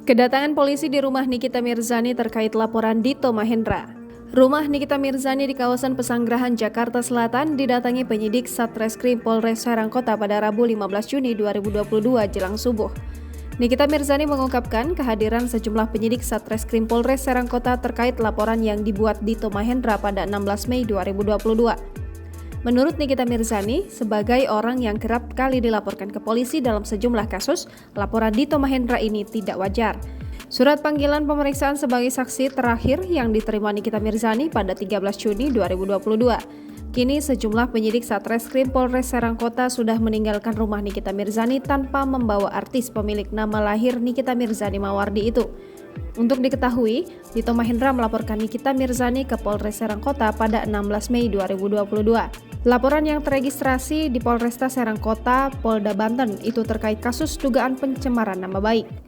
Kedatangan polisi di rumah Nikita Mirzani terkait laporan Dito Mahendra. Rumah Nikita Mirzani di kawasan Pesanggerahan, Jakarta Selatan didatangi penyidik Satreskrim Polres Serang Kota pada Rabu 15 Juni 2022 jelang subuh. Nikita Mirzani mengungkapkan kehadiran sejumlah penyidik Satreskrim Polres Serang Kota terkait laporan yang dibuat Dito Mahendra pada 16 Mei 2022. Menurut Nikita Mirzani, sebagai orang yang kerap kali dilaporkan ke polisi dalam sejumlah kasus, laporan Dito Mahendra ini tidak wajar. Surat panggilan pemeriksaan sebagai saksi terakhir yang diterima Nikita Mirzani pada 13 Juni 2022. Kini sejumlah penyidik Satreskrim Polres Serang Kota sudah meninggalkan rumah Nikita Mirzani tanpa membawa artis pemilik nama lahir Nikita Mirzani Mawardi itu. Untuk diketahui, Dito Mahendra melaporkan Nikita Mirzani ke Polres Serang Kota pada 16 Mei 2022. Laporan yang teregistrasi di Polresta Serang Kota, Polda Banten itu terkait kasus dugaan pencemaran nama baik.